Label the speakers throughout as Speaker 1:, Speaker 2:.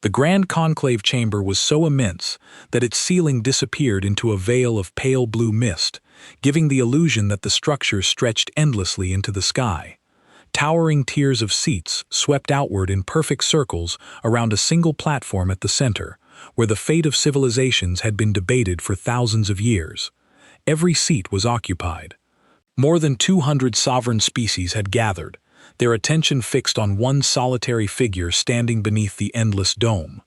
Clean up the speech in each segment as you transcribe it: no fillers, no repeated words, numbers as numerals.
Speaker 1: The grand conclave chamber was so immense that its ceiling disappeared into a veil of pale blue mist, giving the illusion that the structure stretched endlessly into the sky. Towering tiers of seats swept outward in perfect circles around a single platform at the center, where the fate of civilizations had been debated for thousands of years. Every seat was occupied. More than 200 sovereign species had gathered, their attention fixed on one solitary figure standing beneath the endless dome.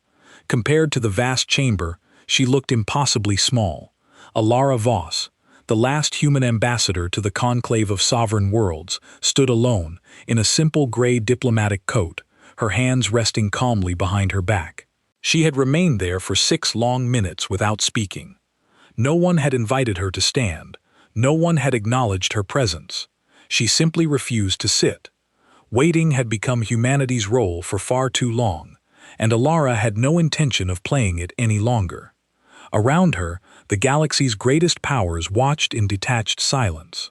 Speaker 1: Compared to the vast chamber, she looked impossibly small. Alara Voss, the last human ambassador to the conclave of sovereign worlds, stood alone, in a simple gray diplomatic coat, her hands resting calmly behind her back. She had remained there for 6 long minutes without speaking. No one had invited her to stand. No one had acknowledged her presence. She simply refused to sit. Waiting had become humanity's role for far too long, and Alara had no intention of playing it any longer. Around her, the galaxy's greatest powers watched in detached silence.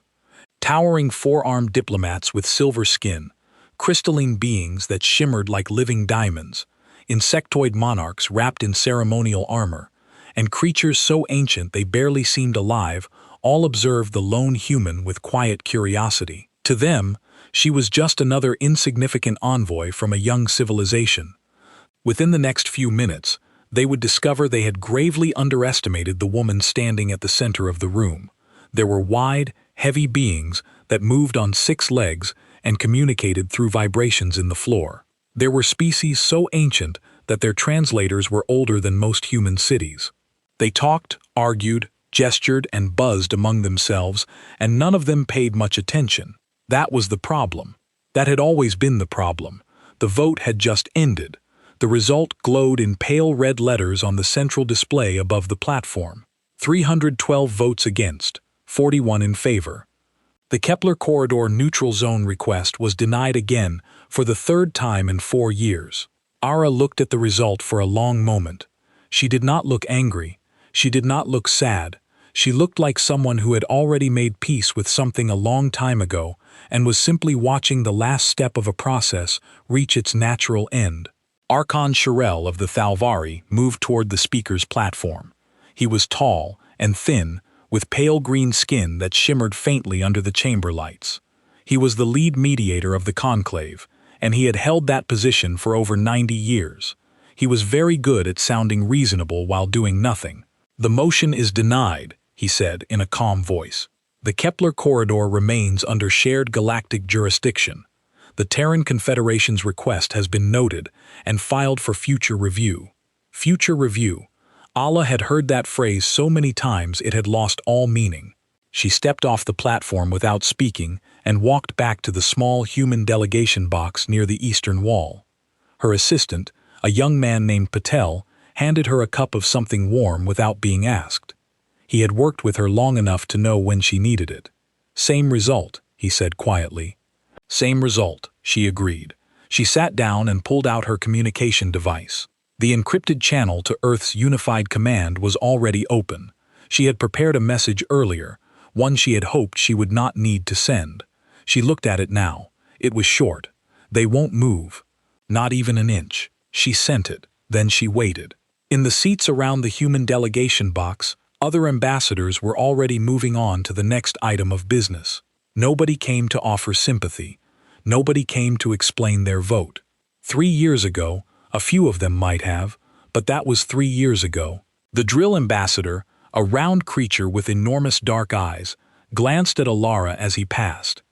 Speaker 1: Towering 4-armed diplomats with silver skin, crystalline beings that shimmered like living diamonds, insectoid monarchs wrapped in ceremonial armor, and creatures so ancient they barely seemed alive, all observed the lone human with quiet curiosity. To them, she was just another insignificant envoy from a young civilization. Within the next few minutes, they would discover they had gravely underestimated the woman standing at the center of the room. There were wide, heavy beings that moved on 6 legs and communicated through vibrations in the floor. There were species so ancient that their translators were older than most human cities. They talked, argued, gestured, and buzzed among themselves, and none of them paid much attention. That was the problem. That had always been the problem. The vote had just ended. The result glowed in pale red letters on the central display above the platform. 312 votes against, 41 in favor. The Kepler Corridor neutral zone request was denied again for the 3rd time in 4 years. Ara looked at the result for a long moment. She did not look angry. She did not look sad. She looked like someone who had already made peace with something a long time ago and was simply watching the last step of a process reach its natural end. Archon Shirel of the Thalvari moved toward the speaker's platform. He was tall and thin, with pale green skin that shimmered faintly under the chamber lights. He was the lead mediator of the conclave, and he had held that position for over 90 years. He was very good at sounding reasonable while doing nothing. "The motion is denied," he said in a calm voice. "The Kepler Corridor remains under shared galactic jurisdiction. The Terran Confederation's request has been noted and filed for future review." Future review. Allah had heard that phrase so many times it had lost all meaning. She stepped off the platform without speaking and walked back to the small human delegation box near the eastern wall. Her assistant, a young man named Patel, handed her a cup of something warm without being asked. He had worked with her long enough to know when she needed it. "Same result," he said quietly. "Same result," she agreed. She sat down and pulled out her communication device. The encrypted channel to Earth's unified command was already open. She had prepared a message earlier, one she had hoped she would not need to send. She looked at it now. It was short. "They won't move. Not even an inch." She sent it. Then she waited. In the seats around the human delegation box, other ambassadors were already moving on to the next item of business. Nobody came to offer sympathy. Nobody came to explain their vote. 3 years ago, a few of them might have, but that was 3 years ago. The drill ambassador, a round creature with enormous dark eyes, glanced at Alara as he passed.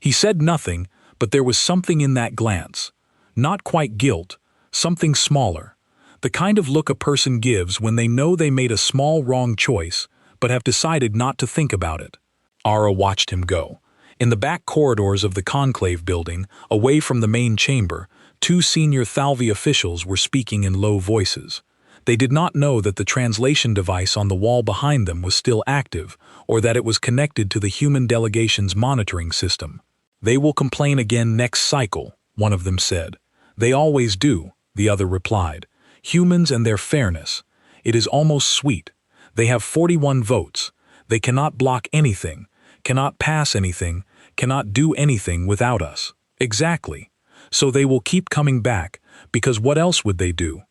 Speaker 1: He said nothing, but there was something in that glance. Not quite guilt, something smaller. The kind of look a person gives when they know they made a small wrong choice, but have decided not to think about it. Ara watched him go. In the back corridors of the conclave building, away from the main chamber, 2 senior Thalvi officials were speaking in low voices. They did not know that the translation device on the wall behind them was still active, or that it was connected to the human delegation's monitoring system. "They will complain again next cycle," one of them said. "They always do," the other replied. "Humans and their fairness. It is almost sweet. They have 41 votes. They cannot block anything, cannot pass anything, cannot do anything without us." Exactly. So they will keep coming back, because what else would they do?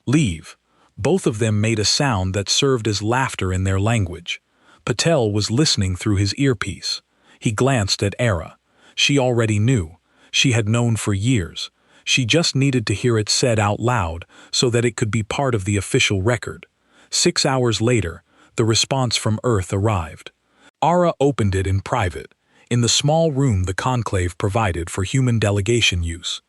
Speaker 1: Leave. Both of them made a sound that served as laughter in their language. Patel was listening through his earpiece. He glanced at Era. She already knew. She had known for years. She just needed to hear it said out loud so that it could be part of the official record. 6 hours later, the response from Earth arrived. Ara opened it in private, in the small room the conclave provided for human delegation use.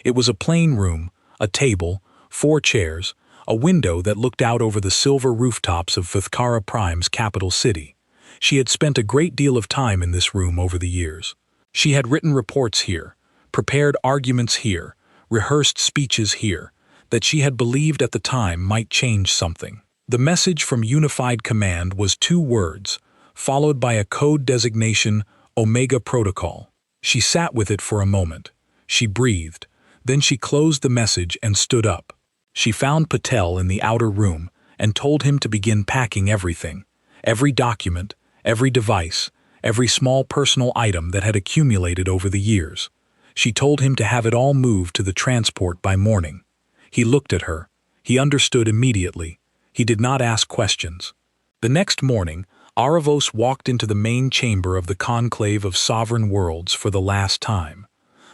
Speaker 1: It was a plain room, a table, 4 chairs, a window that looked out over the silver rooftops of Futhkara Prime's capital city. She had spent a great deal of time in this room over the years. She had written reports here, prepared arguments here, rehearsed speeches here, that she had believed at the time might change something. The message from Unified Command was 2 words, followed by a code designation, Omega Protocol. She sat with it for a moment. She breathed. Then she closed the message and stood up. She found Patel in the outer room and told him to begin packing everything. Every document, every device, every small personal item that had accumulated over the years. She told him to have it all moved to the transport by morning. He looked at her. He understood immediately. He did not ask questions. The next morning, Aravos walked into the main chamber of the Conclave of Sovereign Worlds for the last time.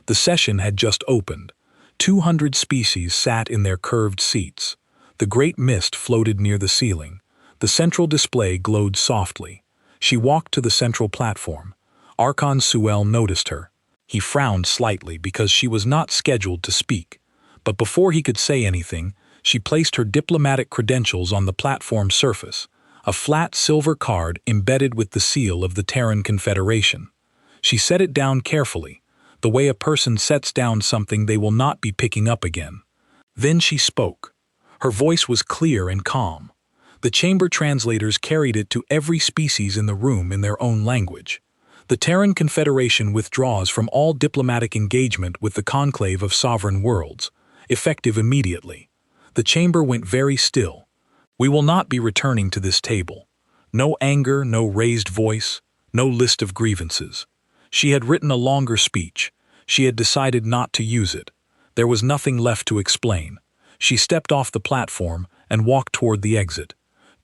Speaker 1: The session had just opened. 200 species sat in their curved seats. The great mist floated near the ceiling. The central display glowed softly. She walked to the central platform. Archon Suel noticed her. He frowned slightly because she was not scheduled to speak. But before he could say anything, she placed her diplomatic credentials on the platform surface, a flat silver card embedded with the seal of the Terran Confederation. She set it down carefully, the way a person sets down something they will not be picking up again. Then she spoke. Her voice was clear and calm. The chamber translators carried it to every species in the room in their own language. The Terran Confederation withdraws from all diplomatic engagement with the Conclave of Sovereign Worlds, effective immediately. The chamber went very still. We will not be returning to this table. No anger, no raised voice, no list of grievances. She had written a longer speech. She had decided not to use it. There was nothing left to explain. She stepped off the platform and walked toward the exit.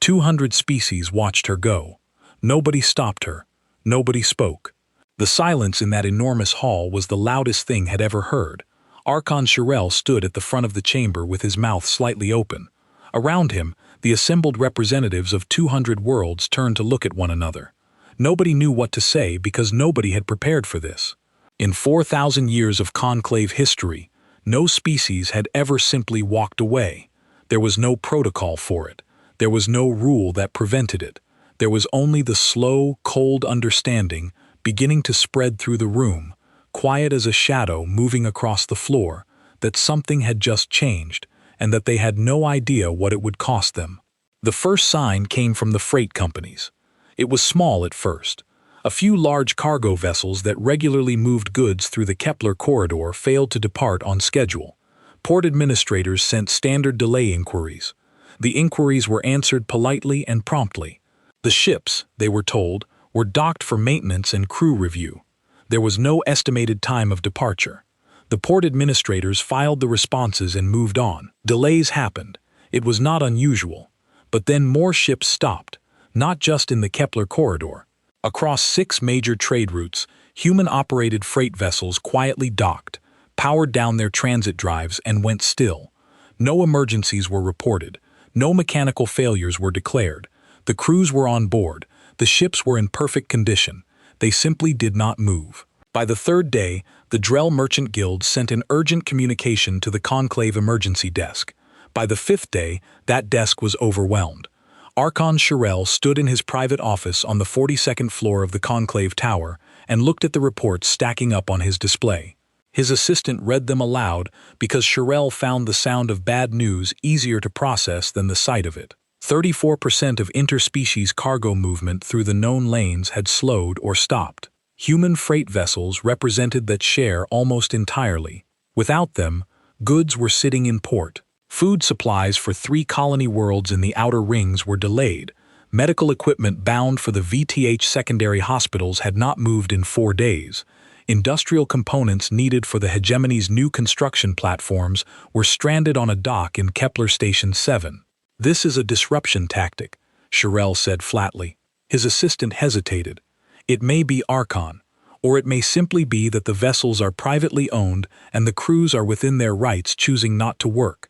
Speaker 1: 200 species watched her go. Nobody stopped her. Nobody spoke. The silence in that enormous hall was the loudest thing had ever heard. Archon Shirel stood at the front of the chamber with his mouth slightly open. Around him, the assembled representatives of 200 worlds turned to look at one another. Nobody knew what to say because nobody had prepared for this. In 4,000 years of conclave history, no species had ever simply walked away. There was no protocol for it. There was no rule that prevented it. There was only the slow, cold understanding beginning to spread through the room, quiet as a shadow moving across the floor, that something had just changed, and that they had no idea what it would cost them. The first sign came from the freight companies. It was small at first. A few large cargo vessels that regularly moved goods through the Kepler corridor failed to depart on schedule. Port administrators sent standard delay inquiries. The inquiries were answered politely and promptly. The ships, they were told, were docked for maintenance and crew review. There was no estimated time of departure. The port administrators filed the responses and moved on. Delays happened. It was not unusual. But then more ships stopped, not just in the Kepler corridor. Across 6 major trade routes, human-operated freight vessels quietly docked, powered down their transit drives, and went still. No emergencies were reported. No mechanical failures were declared. The crews were on board. The ships were in perfect condition. They simply did not move. By the 3rd day, the Drell Merchant Guild sent an urgent communication to the Conclave emergency desk. By the 5th day, that desk was overwhelmed. Archon Shirel stood in his private office on the 42nd floor of the Conclave Tower and looked at the reports stacking up on his display. His assistant read them aloud because Shirel found the sound of bad news easier to process than the sight of it. 34% of interspecies cargo movement through the known lanes had slowed or stopped. Human freight vessels represented that share almost entirely. Without them, goods were sitting in port. Food supplies for 3 colony worlds in the outer rings were delayed. Medical equipment bound for the VTH secondary hospitals had not moved in 4 days. Industrial components needed for the hegemony's new construction platforms were stranded on a dock in Kepler Station 7. "This is a disruption tactic," Shirel said flatly. His assistant hesitated. "It may be Archon, or it may simply be that the vessels are privately owned and the crews are within their rights choosing not to work.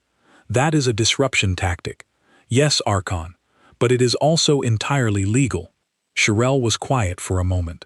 Speaker 1: That is a disruption tactic. Yes, Archon, but it is also entirely legal." Shirel was quiet for a moment.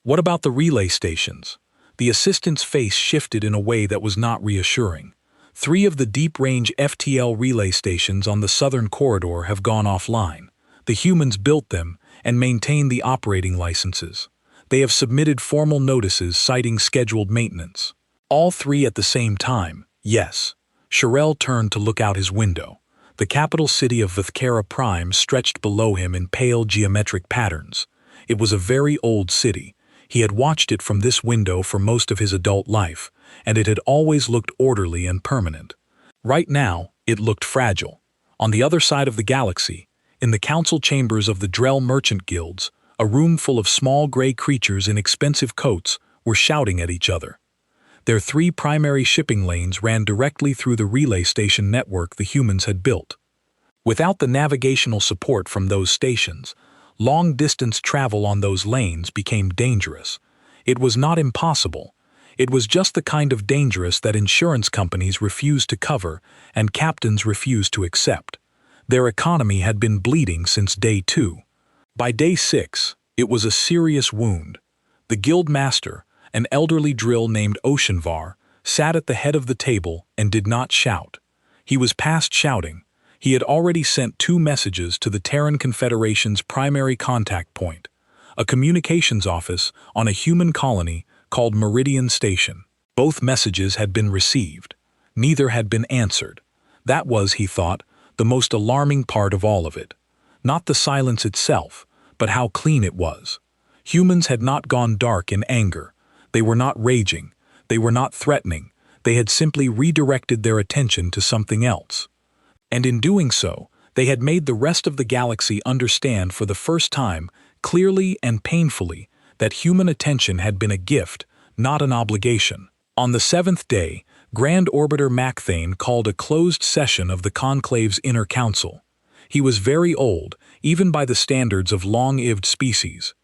Speaker 1: "What about the relay stations?" The assistant's face shifted in a way that was not reassuring. 3 of the deep-range FTL relay stations on the southern corridor have gone offline. The humans built them and maintain the operating licenses. They have submitted formal notices citing scheduled maintenance. All 3 at the same time, yes. Shirel turned to look out his window. The capital city of Vithkara Prime stretched below him in pale geometric patterns. It was a very old city. He had watched it from this window for most of his adult life, and it had always looked orderly and permanent. Right now, it looked fragile. On the other side of the galaxy, in the council chambers of the Drell merchant guilds, a room full of small gray creatures in expensive coats were shouting at each other. Their 3 primary shipping lanes ran directly through the relay station network the humans had built. Without the navigational support from those stations, long-distance travel on those lanes became dangerous. It was not impossible. It was just the kind of dangerous that insurance companies refused to cover and captains refused to accept. Their economy had been bleeding since day 2. By day 6, it was a serious wound. The guild master, an elderly drill named Oceanvar, sat at the head of the table and did not shout. He was past shouting. He had already sent 2 messages to the Terran Confederation's primary contact point, a communications office on a human colony called Meridian Station. Both messages had been received. Neither had been answered. That was, he thought, the most alarming part of all of it. Not the silence itself, but how clean it was. Humans had not gone dark in anger. They were not raging. They were not threatening. They had simply redirected their attention to something else. And in doing so, they had made the rest of the galaxy understand for the first time, clearly and painfully, that human attention had been a gift, not an obligation. On the 7th day, Grand Orbiter Macthane called a closed session of the Conclave's Inner Council. He was very old, even by the standards of long-lived species.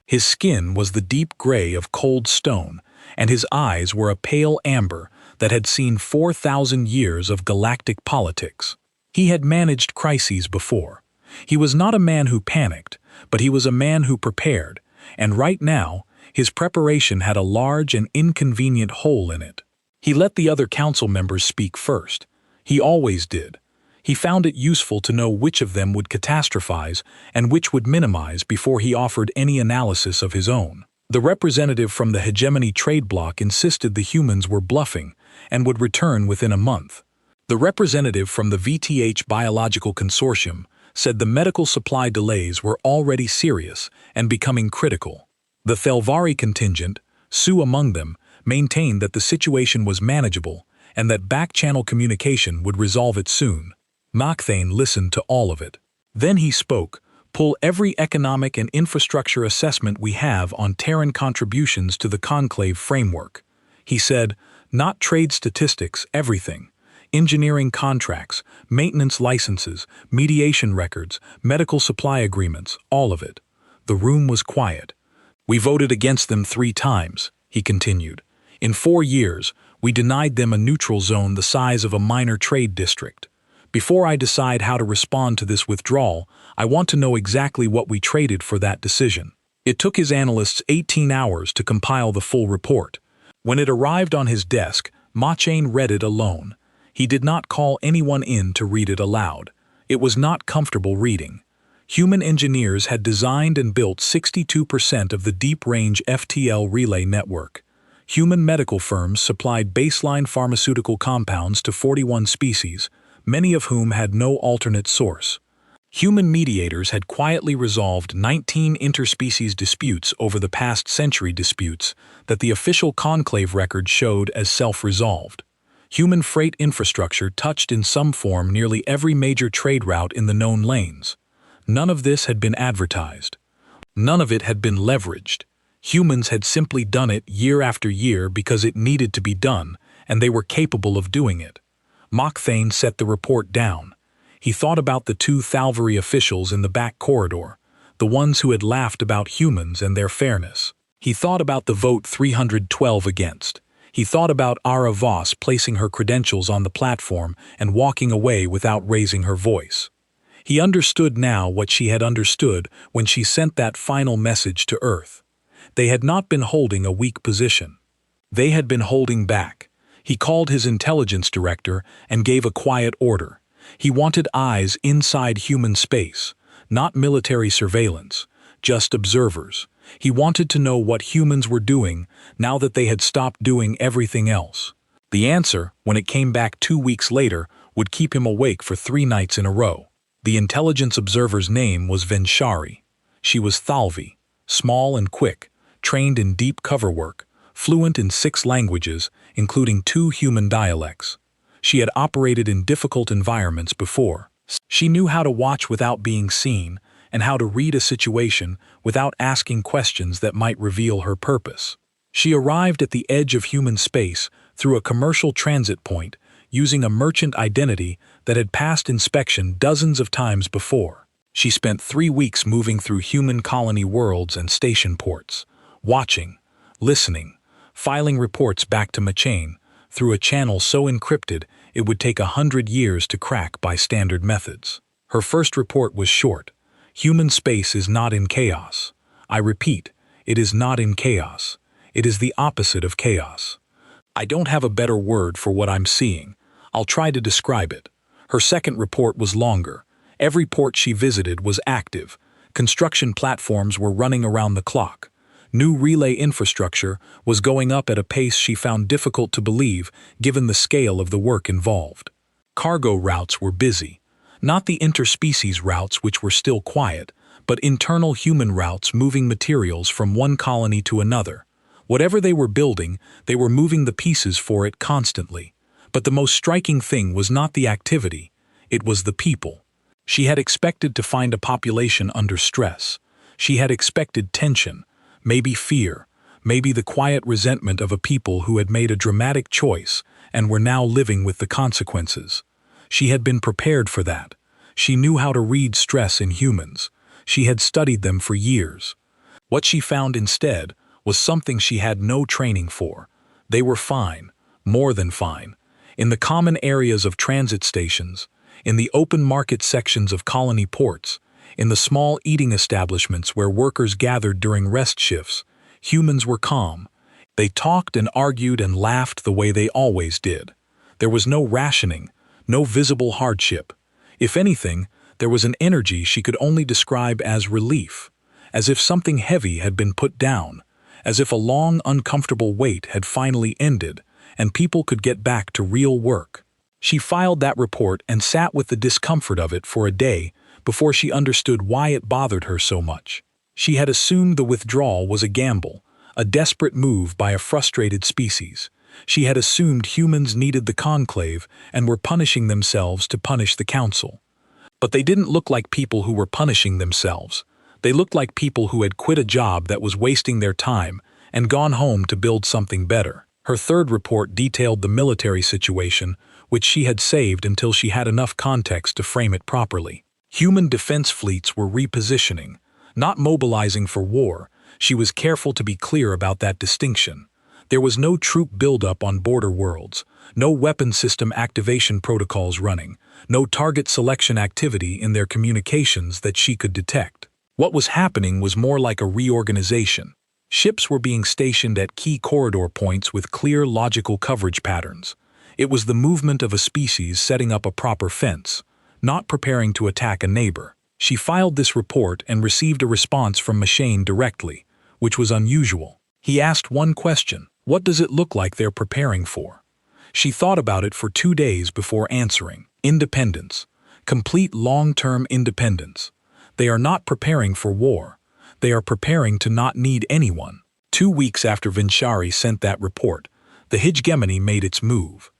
Speaker 1: His skin was the deep gray of cold stone, and his eyes were a pale amber that had seen 4,000 years of galactic politics. He had managed crises before. He was not a man who panicked, but he was a man who prepared, and right now, his preparation had a large and inconvenient hole in it. He let the other council members speak first. He always did. He found it useful to know which of them would catastrophize and which would minimize before he offered any analysis of his own. The representative from the hegemony trade bloc insisted the humans were bluffing and would return within a month. The representative from the VTH Biological Consortium said the medical supply delays were already serious and becoming critical. The Thelvari contingent, Sue among them, maintained that the situation was manageable and that back-channel communication would resolve it soon. Macthane listened to all of it. Then he spoke, "Pull every economic and infrastructure assessment we have on Terran contributions to the Conclave framework." He said, "Not trade statistics, everything. Engineering contracts, maintenance licenses, mediation records, medical supply agreements, all of it." The room was quiet. "We voted against them 3 times, he continued. "In 4 years, we denied them a neutral zone the size of a minor trade district. Before I decide how to respond to this withdrawal, I want to know exactly what we traded for that decision." It took his analysts 18 hours to compile the full report. When it arrived on his desk, Machane read it alone. He did not call anyone in to read it aloud. It was not comfortable reading. Human engineers had designed and built 62% of the deep-range FTL relay network. Human medical firms supplied baseline pharmaceutical compounds to 41 species, many of whom had no alternate source. Human mediators had quietly resolved 19 interspecies disputes over the past century disputes that the official conclave record showed as self-resolved. Human freight infrastructure touched in some form nearly every major trade route in the known lanes. None of this had been advertised. None of it had been leveraged. Humans had simply done it year after year because it needed to be done, and they were capable of doing it. Mokthane set the report down. He thought about the two Thalvari officials in the back corridor, the ones who had laughed about humans and their fairness. He thought about the vote 312 against. He thought about Ara Voss placing her credentials on the platform and walking away without raising her voice. He understood now what she had understood when she sent that final message to Earth. They had not been holding a weak position. They had been holding back. He called his intelligence director and gave a quiet order. He wanted eyes inside human space, not military surveillance, just observers. He wanted to know what humans were doing now that they had stopped doing everything else. The answer, when it came back 2 weeks later, would keep him awake for 3 nights in a row. The intelligence observer's name was Venshari. She was Thalvi, small and quick, trained in deep cover work, fluent in 6 languages, including 2 human dialects. She had operated in difficult environments before. She knew how to watch without being seen, and how to read a situation without asking questions that might reveal her purpose. She arrived at the edge of human space through a commercial transit point using a merchant identity that had passed inspection dozens of times before. She spent 3 weeks moving through human colony worlds and station ports, watching, listening, filing reports back to Machane through a channel so encrypted it would take 100 years to crack by standard methods. Her first report was short. Human space is not in chaos. I repeat, it is not in chaos. It is the opposite of chaos. I don't have a better word for what I'm seeing. I'll try to describe it. Her second report was longer. Every port she visited was active. Construction platforms were running around the clock. New relay infrastructure was going up at a pace she found difficult to believe given the scale of the work involved. Cargo routes were busy. Not the interspecies routes which were still quiet, but internal human routes moving materials from one colony to another. Whatever they were building, they were moving the pieces for it constantly. But the most striking thing was not the activity, it was the people. She had expected to find a population under stress. She had expected tension, maybe fear, maybe the quiet resentment of a people who had made a dramatic choice and were now living with the consequences. She had been prepared for that. She knew how to read stress in humans. She had studied them for years. What she found instead was something she had no training for. They were fine, more than fine, in the common areas of transit stations, in the open market sections of colony ports, in the small eating establishments where workers gathered during rest shifts. Humans were calm. They talked and argued and laughed the way they always did. There was no rationing, no visible hardship. If anything, there was an energy she could only describe as relief, as if something heavy had been put down, as if a long, uncomfortable wait had finally ended, and people could get back to real work. She filed that report and sat with the discomfort of it for a day before she understood why it bothered her so much. She had assumed the withdrawal was a gamble, a desperate move by a frustrated species. She had assumed humans needed the conclave and were punishing themselves to punish the council. But they didn't look like people who were punishing themselves. They looked like people who had quit a job that was wasting their time and gone home to build something better. Her third report detailed the military situation, which she had saved until she had enough context to frame it properly. Human defense fleets were repositioning, not mobilizing for war. She was careful to be clear about that distinction. There was no troop buildup on border worlds, no weapon system activation protocols running, no target selection activity in their communications that she could detect. What was happening was more like a reorganization. Ships were being stationed at key corridor points with clear logical coverage patterns. It was the movement of a species setting up a proper fence, not preparing to attack a neighbor. She filed this report and received a response from Machane directly, which was unusual. He asked one question: what does it look like they're preparing for? She thought about it for 2 days before answering. Independence. Complete long-term independence. They are not preparing for war. They are preparing to not need anyone. 2 weeks after Venshari sent that report, the hegemony made its move.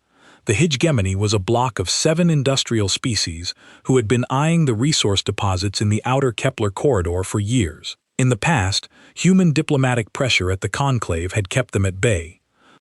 Speaker 1: The hegemony was a block of 7 industrial species who had been eyeing the resource deposits in the outer Kepler corridor for years. In the past, human diplomatic pressure at the conclave had kept them at bay.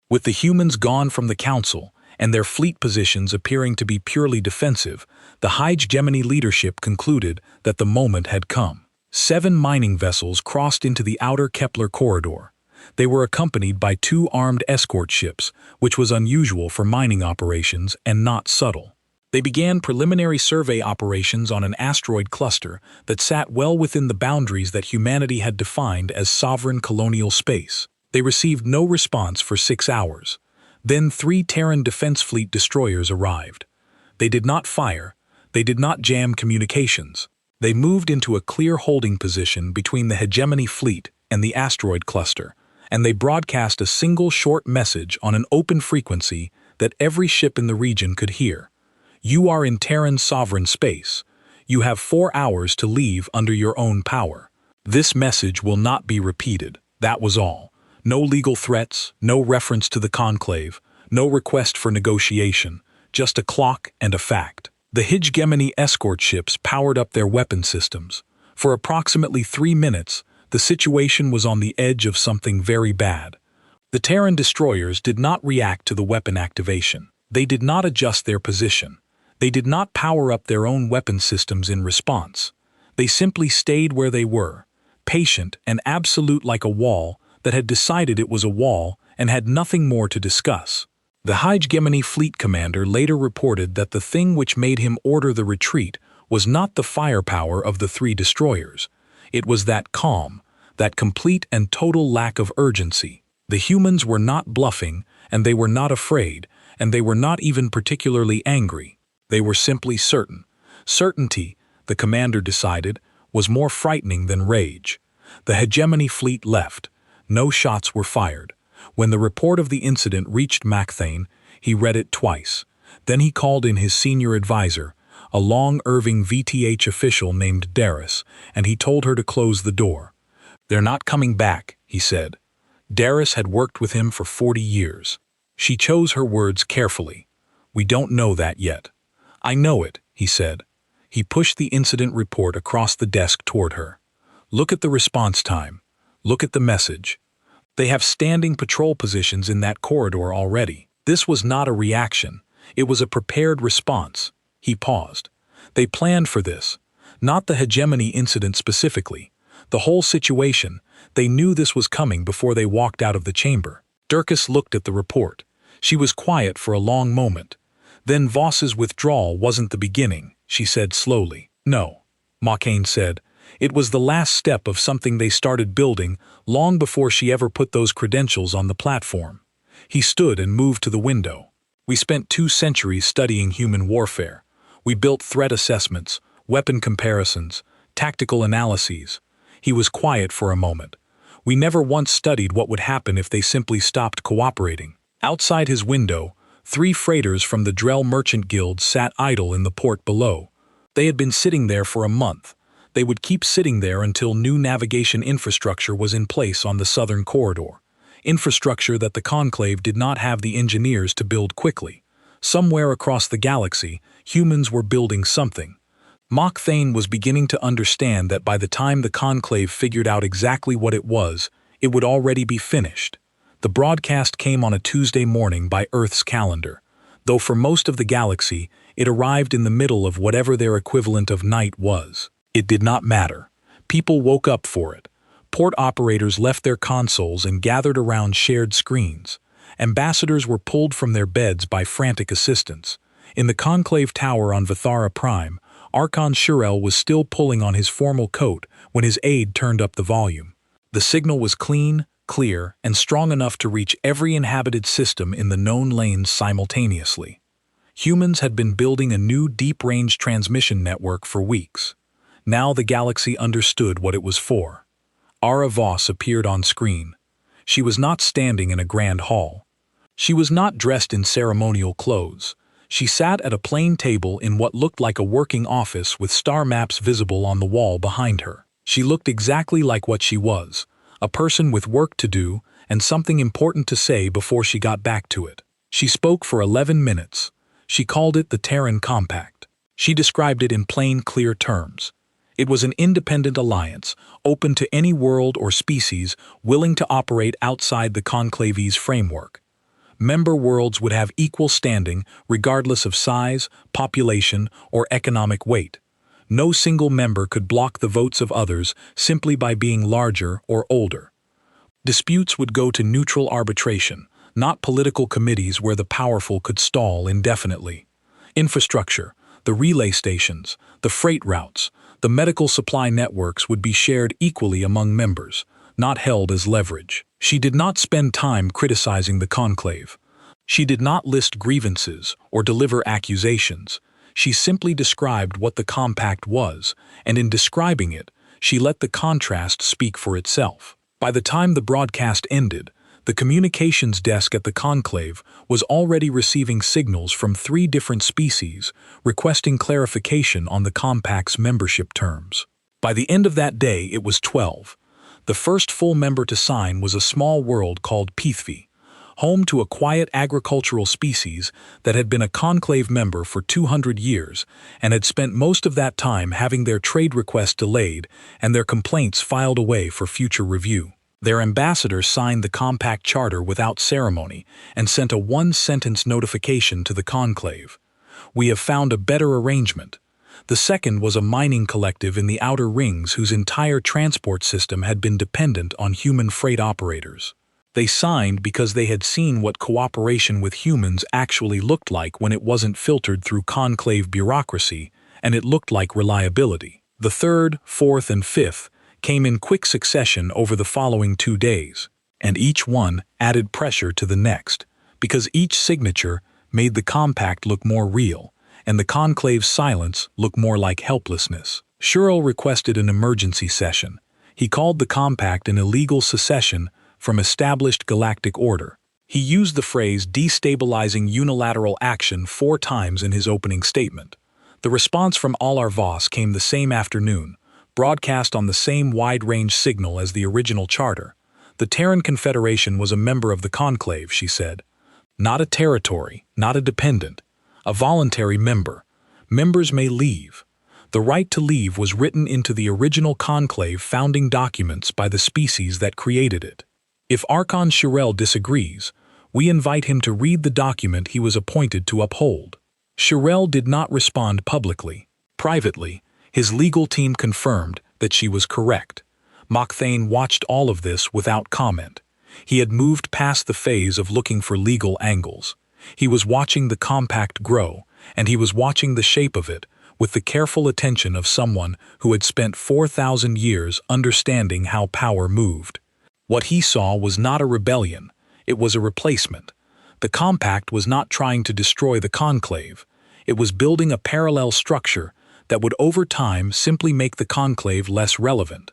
Speaker 1: With the humans gone from the council, and their fleet positions appearing to be purely defensive, the HFY leadership concluded that the moment had come. 7 mining vessels crossed into the outer Kepler corridor. They were accompanied by 2 armed escort ships, which was unusual for mining operations and not subtle. They began preliminary survey operations on an asteroid cluster that sat well within the boundaries that humanity had defined as sovereign colonial space. They received no response for 6 hours. Then 3 Terran Defense Fleet destroyers arrived. They did not fire. They did not jam communications. They moved into a clear holding position between the hegemony fleet and the asteroid cluster, and they broadcast a single short message on an open frequency that every ship in the region could hear. You are in Terran sovereign space. You have 4 hours to leave under your own power. This message will not be repeated. That was all. No legal threats, no reference to the conclave, no request for negotiation, just a clock and a fact. The HFY escort ships powered up their weapon systems. For approximately 3 minutes, the situation was on the edge of something very bad. The Terran destroyers did not react to the weapon activation. They did not adjust their position. They did not power up their own weapon systems in response. They simply stayed where they were, patient and absolute like a wall that had decided it was a wall and had nothing more to discuss. The HFY fleet commander later reported that the thing which made him order the retreat was not the firepower of the 3 destroyers. It was that calm, that complete and total lack of urgency. The humans were not bluffing, and they were not afraid, and they were not even particularly angry. They were simply certain. Certainty, the commander decided, was more frightening than rage. The hegemony fleet left. No shots were fired. When the report of the incident reached Macthane, he read it twice. Then he called in his senior advisor, a long Irving VTH official named Darius, and he told her to close the door. "They're not coming back," he said. Darius had worked with him for 40 years. She chose her words carefully. "We don't know that yet." "I know it," he said. He pushed the incident report across the desk toward her. "Look at the response time. Look at the message. They have standing patrol positions in that corridor already. This was not a reaction. It was a prepared response." He paused. "They planned for this. Not the hegemony incident specifically. The whole situation. They knew this was coming before they walked out of the chamber." Durkis looked at the report. She was quiet for a long moment. "Then Voss's withdrawal wasn't the beginning," she said slowly. "No," Macthane said. "It was the last step of something they started building long before she ever put those credentials on the platform." He stood and moved to the window. "We spent 2 centuries studying human warfare. We built threat assessments, weapon comparisons, tactical analyses." He was quiet for a moment. "We never once studied what would happen if they simply stopped cooperating." Outside his window, 3 freighters from the Drell Merchant Guild sat idle in the port below. They had been sitting there for a month. They would keep sitting there until new navigation infrastructure was in place on the southern corridor. Infrastructure that the conclave did not have the engineers to build quickly. Somewhere across the galaxy, humans were building something. Macthane was beginning to understand that by the time the conclave figured out exactly what it would already be finished. The broadcast came on a Tuesday morning by Earth's calendar, though for most of the galaxy, it arrived in the middle of whatever their equivalent of night was. It did not matter. People woke up for it. Port operators left their consoles and gathered around shared screens. Ambassadors were pulled from their beds by frantic assistants. In the conclave tower on Vithara Prime, Archon Shirel was still pulling on his formal coat when his aide turned up the volume. The signal was clean, clear, and strong enough to reach every inhabited system in the known lanes simultaneously. Humans had been building a new deep-range transmission network for weeks. Now the galaxy understood what it was for. Ara Voss appeared on screen. She was not standing in a grand hall. She was not dressed in ceremonial clothes. She sat at a plain table in what looked like a working office with star maps visible on the wall behind her. She looked exactly like what she was, a person with work to do and something important to say before she got back to it. She spoke for 11 minutes. She called it the Terran Compact. She described it in plain, clear terms. It was an independent alliance, open to any world or species willing to operate outside the conclave's framework. Member worlds would have equal standing regardless of size, population, or economic weight. No single member could block the votes of others simply by being larger or older. Disputes would go to neutral arbitration, not political committees where the powerful could stall indefinitely. Infrastructure, the relay stations, the freight routes, the medical supply networks would be shared equally among members, not held as leverage. She did not spend time criticizing the conclave. She did not list grievances or deliver accusations. She simply described what the compact was, and in describing it, she let the contrast speak for itself. By the time the broadcast ended, the communications desk at the conclave was already receiving signals from 3 different species requesting clarification on the compact's membership terms. By the end of that day, it was 12. The first full member to sign was a small world called HFY, home to a quiet agricultural species that had been a conclave member for 200 years and had spent most of that time having their trade requests delayed and their complaints filed away for future review. Their ambassador signed the compact charter without ceremony and sent a 1-sentence notification to the conclave. We have found a better arrangement. The second was a mining collective in the outer rings whose entire transport system had been dependent on human freight operators. They signed because they had seen what cooperation with humans actually looked like when it wasn't filtered through conclave bureaucracy, and it looked like reliability. The third, fourth, and fifth came in quick succession over the following 2 days, and each one added pressure to the next, because each signature made the compact look more real, and the conclave's silence look more like helplessness. Shurel requested an emergency session. He called the compact an illegal secession from established galactic order. He used the phrase destabilizing unilateral action 4 times in his opening statement. The response from Al-Arvas came the same afternoon, broadcast on the same wide-range signal as the original charter. The Terran Confederation was a member of the conclave, she said. Not a territory, not a dependent. A voluntary member. Members may leave. The right to leave was written into the original conclave founding documents by the species that created it. If Archon Shurel disagrees, we invite him to read the document he was appointed to uphold. Shurel did not respond publicly. Privately, his legal team confirmed that she was correct. Mokthane watched all of this without comment. He had moved past the phase of looking for legal angles. He was watching the compact grow, and he was watching the shape of it with the careful attention of someone who had spent 4,000 years understanding how power moved. What he saw was not a rebellion, it was a replacement. The compact was not trying to destroy the conclave. It was building a parallel structure that would over time simply make the conclave less relevant.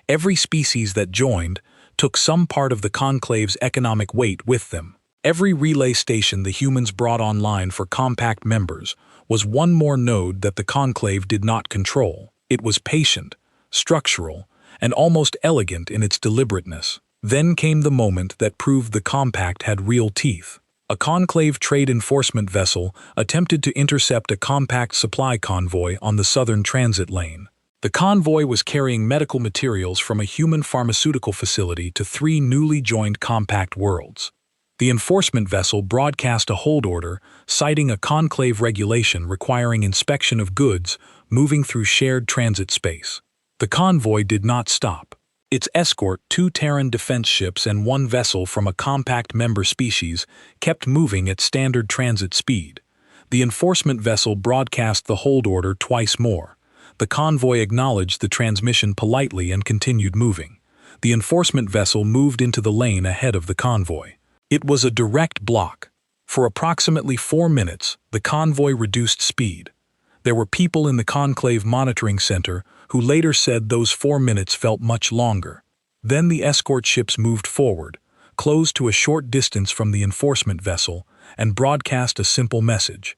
Speaker 1: Every species that joined took some part of the conclave's economic weight with them. Every relay station the humans brought online for compact members was one more node that the conclave did not control. It was patient, structural, and almost elegant in its deliberateness. Then came the moment that proved the compact had real teeth. A conclave trade enforcement vessel attempted to intercept a compact supply convoy on the southern transit lane. The convoy was carrying medical materials from a human pharmaceutical facility to 3 newly joined compact worlds. The enforcement vessel broadcast a hold order citing a conclave regulation requiring inspection of goods moving through shared transit space. The convoy did not stop. Its escort, 2 Terran defense ships and 1 vessel from a compact member species, kept moving at standard transit speed. The enforcement vessel broadcast the hold order twice more. The convoy acknowledged the transmission politely and continued moving. The enforcement vessel moved into the lane ahead of the convoy. It was a direct block. For approximately 4 minutes, the convoy reduced speed. There were people in the conclave monitoring center who later said those 4 minutes felt much longer. Then the escort ships moved forward, closed to a short distance from the enforcement vessel, and broadcast a simple message.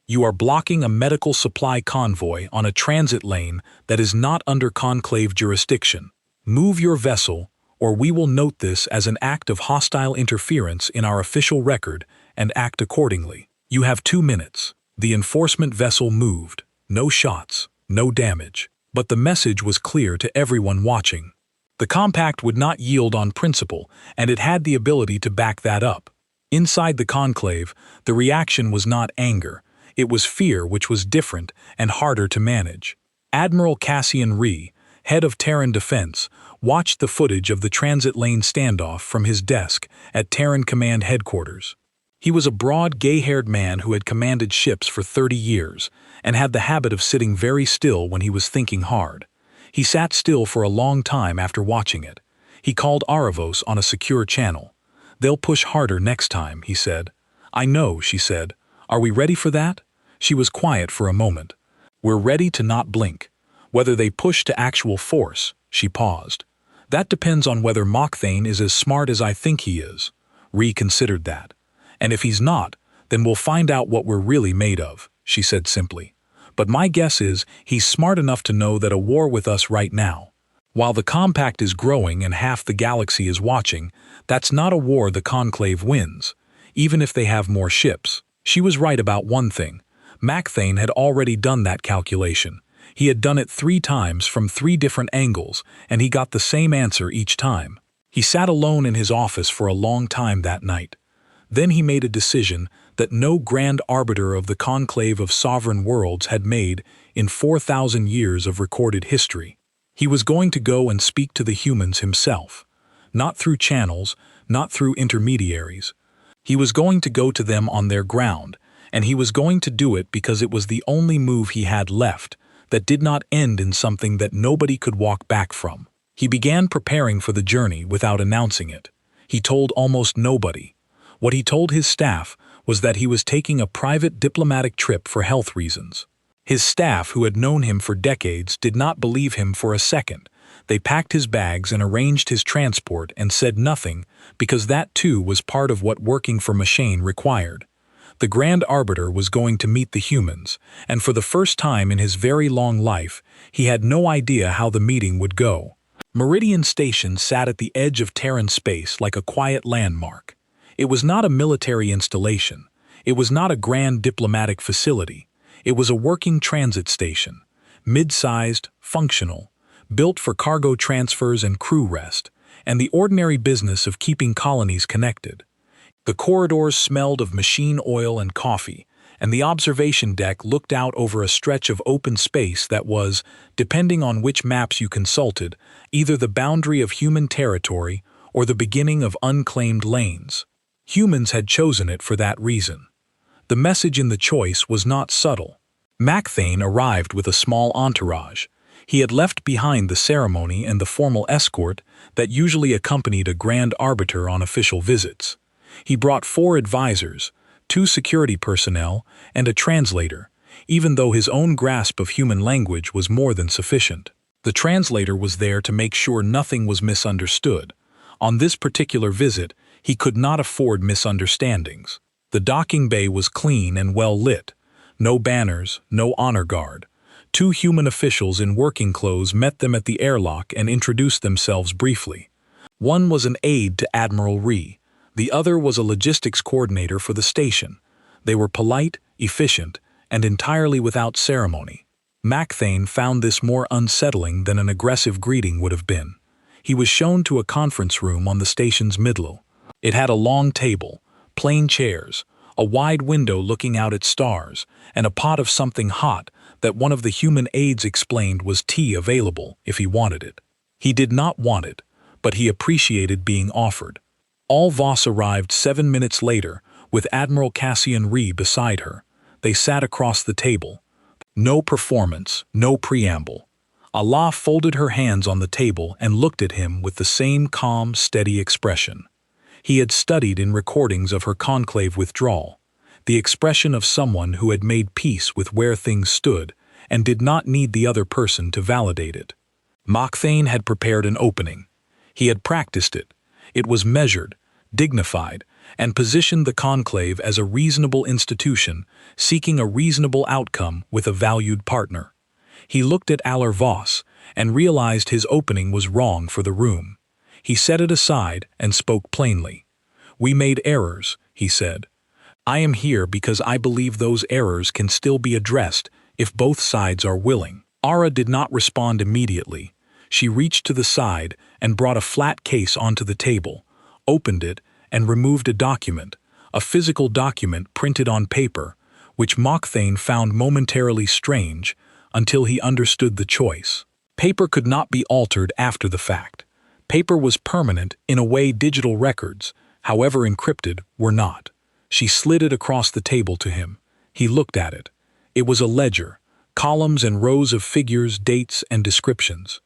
Speaker 1: You are blocking a medical supply convoy on a transit lane that is not under conclave jurisdiction. Move your vessel, or we will note this as an act of hostile interference in our official record and act accordingly. You have 2 minutes. The enforcement vessel moved. No shots, no damage. But the message was clear to everyone watching. The compact would not yield on principle, and it had the ability to back that up. Inside the conclave, the reaction was not anger. It was fear, which was different and harder to manage. Admiral Cassian Rhee, head of Terran Defense, watched the footage of the transit lane standoff from his desk at Terran Command Headquarters. He was a broad, gay-haired man who had commanded ships for 30 years and had the habit of sitting very still when he was thinking hard. He sat still for a long time after watching it. He called Aravos on a secure channel. "They'll push harder next time," he said. "I know," she said. "Are we ready for that?" She was quiet for a moment. "We're ready to not blink. Whether they push to actual force," she paused. "That depends on whether Mokthane is as smart as I think he is." Rhee considered that. "And if he's not, then we'll find out what we're really made of," she said simply. "But my guess is he's smart enough to know that a war with us right now, while the compact is growing and half the galaxy is watching, that's not a war the Conclave wins, even if they have more ships." She was right about one thing. Mokthane had already done that calculation. He had done it 3 times from 3 different angles, and he got the same answer each time. He sat alone in his office for a long time that night. Then he made a decision that no grand arbiter of the conclave of sovereign worlds had made in 4,000 years of recorded history. He was going to go and speak to the humans himself. Not through channels, not through intermediaries. He was going to go to them on their ground, and he was going to do it because it was the only move he had left that did not end in something that nobody could walk back from. He began preparing for the journey without announcing it. He told almost nobody. What he told his staff was that he was taking a private diplomatic trip for health reasons. His staff, who had known him for decades, did not believe him for a second. They packed his bags and arranged his transport and said nothing, because that too was part of what working for Machine required. The Grand Arbiter was going to meet the humans, and for the first time in his very long life, he had no idea how the meeting would go. Meridian Station sat at the edge of Terran space like a quiet landmark. It was not a military installation. It was not a grand diplomatic facility. It was a working transit station, mid-sized, functional, built for cargo transfers and crew rest, and the ordinary business of keeping colonies connected. The corridors smelled of machine oil and coffee, and the observation deck looked out over a stretch of open space that was, depending on which maps you consulted, either the boundary of human territory or the beginning of unclaimed lanes. Humans had chosen it for that reason. The message in the choice was not subtle. Mokthane arrived with a small entourage. He had left behind the ceremony and the formal escort that usually accompanied a grand arbiter on official visits. He brought 4 advisors, 2 security personnel, and a translator, even though his own grasp of human language was more than sufficient. The translator was there to make sure nothing was misunderstood. On this particular visit, he could not afford misunderstandings. The docking bay was clean and well lit. No banners, no honor guard. 2 human officials in working clothes met them at the airlock and introduced themselves briefly. One was an aide to Admiral Rhee. The other was a logistics coordinator for the station. They were polite, efficient, and entirely without ceremony. Mokthane found this more unsettling than an aggressive greeting would have been. He was shown to a conference room on the station's middle. It had a long table, plain chairs, a wide window looking out at stars, and a pot of something hot that one of the human aides explained was tea available if he wanted it. He did not want it, but he appreciated being offered. All Voss arrived 7 minutes later, with Admiral Cassian Rhee beside her. They sat across the table. No performance, no preamble. Allah folded her hands on the table and looked at him with the same calm, steady expression. He had studied in recordings of her conclave withdrawal, the expression of someone who had made peace with where things stood and did not need the other person to validate it. Mokthane had prepared an opening. He had practiced it. It was measured, dignified, and positioned the conclave as a reasonable institution seeking a reasonable outcome with a valued partner. He looked at Aller Voss and realized his opening was wrong for the room. He set it aside and spoke plainly. "We made errors," he said. "I am here because I believe those errors can still be addressed if both sides are willing." Ara did not respond immediately. She reached to the side and brought a flat case onto the table, opened it, and removed a document, a physical document printed on paper, which Mokthane found momentarily strange until he understood the choice. Paper could not be altered after the fact. Paper was permanent in a way digital records, however encrypted, were not. She slid it across the table to him. He looked at it. It was a ledger, columns and rows of figures, dates, and descriptions.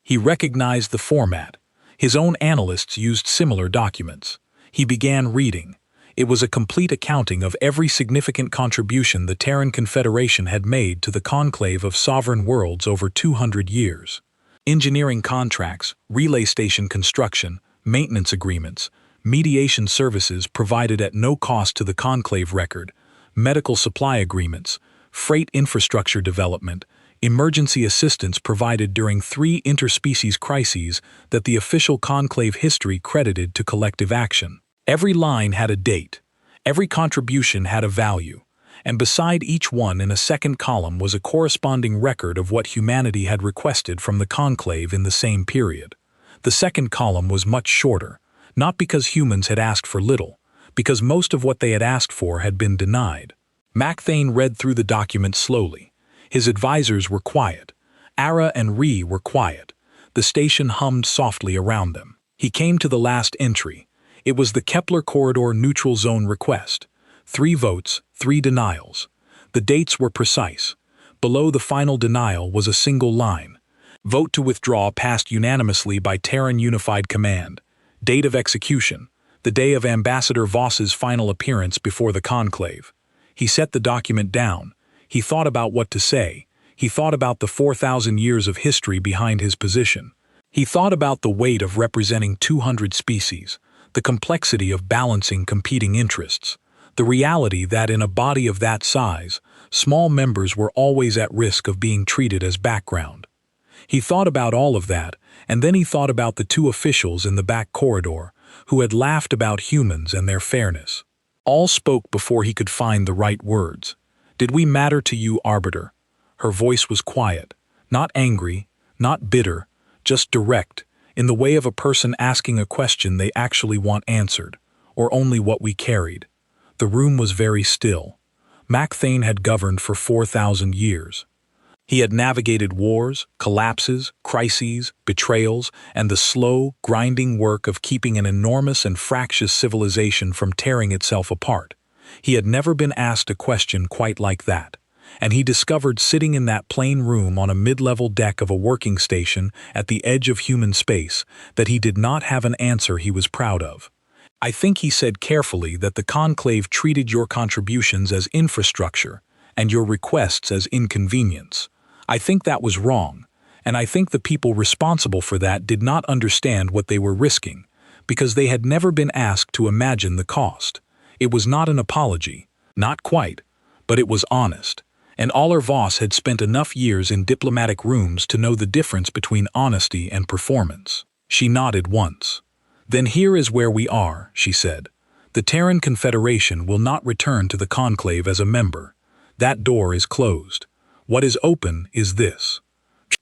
Speaker 1: He recognized the format. His own analysts used similar documents. He began reading. It was a complete accounting of every significant contribution the Terran Confederation had made to the conclave of sovereign worlds over 200 years. Engineering contracts, relay station construction, maintenance agreements, mediation services provided at no cost to the conclave record, medical supply agreements, freight infrastructure development, emergency assistance provided during 3 interspecies crises that the official conclave history credited to collective action. Every line had a date. Every contribution had a value. And beside each one in a second column was a corresponding record of what humanity had requested from the conclave in the same period. The second column was much shorter, not because humans had asked for little, because most of what they had asked for had been denied. Mokthane read through the document slowly. His advisors were quiet. Ara and Ree were quiet. The station hummed softly around them. He came to the last entry. It was the Kepler Corridor Neutral Zone request. 3 votes, 3 denials. The dates were precise. Below the final denial was a single line. Vote to withdraw passed unanimously by Terran Unified Command. Date of execution, the day of Ambassador Voss's final appearance before the conclave. He set the document down. He thought about what to say. He thought about the 4,000 years of history behind his position. He thought about the weight of representing 200 species, the complexity of balancing competing interests, the reality that in a body of that size, small members were always at risk of being treated as background. He thought about all of that, and then he thought about the 2 officials in the back corridor who had laughed about humans and their fairness. All spoke before he could find the right words. "Did we matter to you, Arbiter?" Her voice was quiet, not angry, not bitter, just direct, in the way of a person asking a question they actually want answered, or only what we carried. The room was very still. Mokthane had governed for 4,000 years. He had navigated wars, collapses, crises, betrayals, and the slow, grinding work of keeping an enormous and fractious civilization from tearing itself apart. He had never been asked a question quite like that, and he discovered sitting in that plain room on a mid-level deck of a working station at the edge of human space that he did not have an answer he was proud of. "I think," he said carefully, "that the conclave treated your contributions as infrastructure and your requests as inconvenience. I think that was wrong, and I think the people responsible for that did not understand what they were risking, because they had never been asked to imagine the cost. It was not an apology, not quite, but it was honest, and Aller Voss had spent enough years in diplomatic rooms to know the difference between honesty and performance." She nodded once. "Then here is where we are," she said. "The Terran Confederation will not return to the conclave as a member. That door is closed. What is open is this.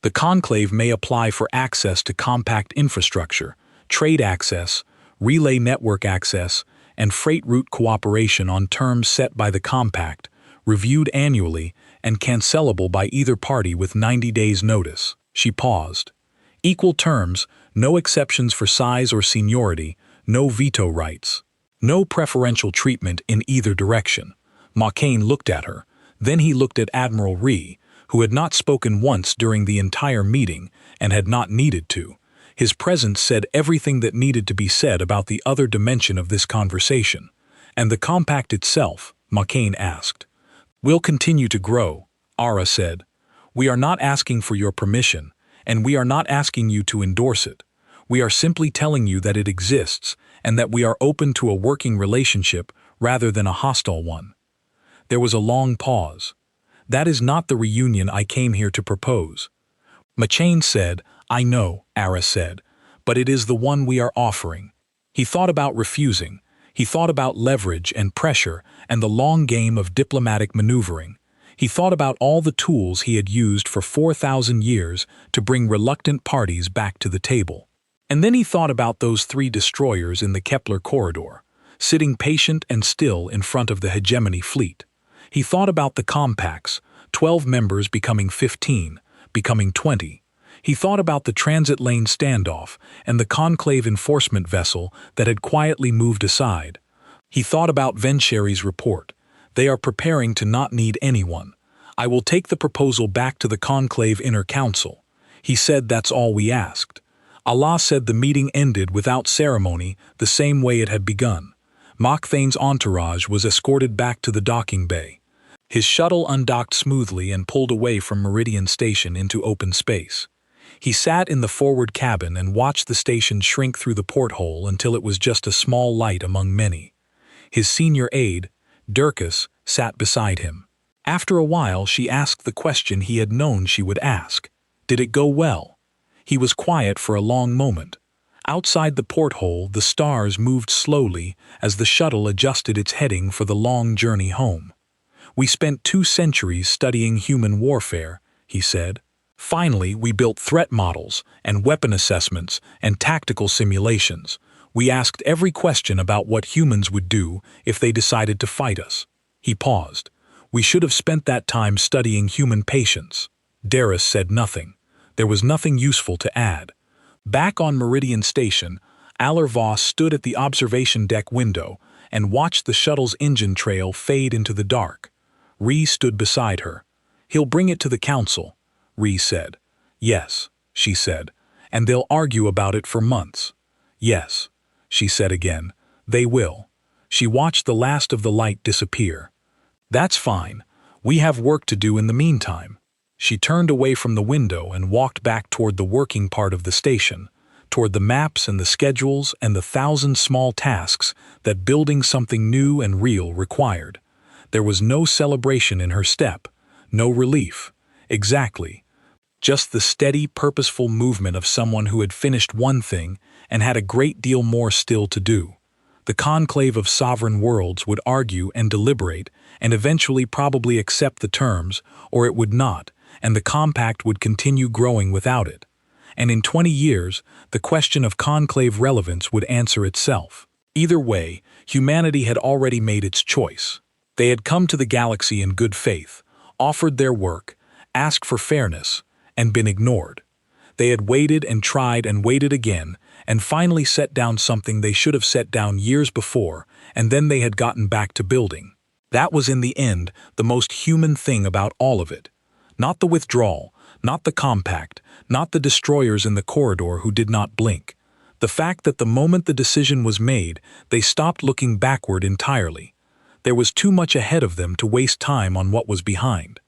Speaker 1: The conclave may apply for access to compact infrastructure, trade access, relay network access, and freight route cooperation on terms set by the compact, reviewed annually and cancelable by either party with 90 days' notice." She paused. "Equal terms, no exceptions for size or seniority, no veto rights. No preferential treatment in either direction." Mokthane looked at her. Then he looked at Admiral Ree, who had not spoken once during the entire meeting and had not needed to. His presence said everything that needed to be said about the other dimension of this conversation. "And the compact itself?" Mokthane asked. "Will continue to grow," Ara said. "We are not asking for your permission, and we are not asking you to endorse it. We are simply telling you that it exists and that we are open to a working relationship rather than a hostile one." There was a long pause. "That is not the reunion I came here to propose." Mokthane said. "I know," Ara said, "but it is the one we are offering." He thought about refusing. He thought about leverage and pressure and the long game of diplomatic maneuvering. He thought about all the tools he had used for 4,000 years to bring reluctant parties back to the table. And then he thought about those 3 destroyers in the Kepler corridor, sitting patient and still in front of the hegemony fleet. He thought about the compacts, 12 members becoming 15, becoming 20. He thought about the transit lane standoff and the conclave enforcement vessel that had quietly moved aside. He thought about Venturi's report. They are preparing to not need anyone. I will take the proposal back to the conclave inner council. He said that's all we asked. Allah said the meeting ended without ceremony, the same way it had begun. Mokthane's entourage was escorted back to the docking bay. His shuttle undocked smoothly and pulled away from Meridian Station into open space. He sat in the forward cabin and watched the station shrink through the porthole until it was just a small light among many. His senior aide, Durkis, sat beside him. After a while, she asked the question he had known she would ask. Did it go well? He was quiet for a long moment. Outside the porthole, the stars moved slowly as the shuttle adjusted its heading for the long journey home. We spent 2 centuries studying human warfare, he said. Finally, we built threat models and weapon assessments and tactical simulations. We asked every question about what humans would do if they decided to fight us. He paused. We should have spent that time studying human patience. Darius said nothing. There was nothing useful to add. Back on Meridian Station, Aller-Voss stood at the observation deck window and watched the shuttle's engine trail fade into the dark. Ree stood beside her. He'll bring it to the council, Ree said. Yes, she said, and they'll argue about it for months. Yes, she said again, they will. She watched the last of the light disappear. That's fine. We have work to do in the meantime. She turned away from the window and walked back toward the working part of the station, toward the maps and the schedules and the 1,000 small tasks that building something new and real required. There was no celebration in her step, no relief. Exactly. Just the steady, purposeful movement of someone who had finished one thing and had a great deal more still to do. The conclave of sovereign worlds would argue and deliberate and eventually probably accept the terms, or it would not, and the compact would continue growing without it. And in 20 years, the question of conclave relevance would answer itself. Either way, humanity had already made its choice. They had come to the galaxy in good faith, offered their work, asked for fairness, and been ignored. They had waited and tried and waited again, and finally set down something they should have set down years before, and then they had gotten back to building. That was in the end the most human thing about all of it. Not the withdrawal, not the compact, not the destroyers in the corridor who did not blink. The fact that the moment the decision was made, they stopped looking backward entirely. There was too much ahead of them to waste time on what was behind.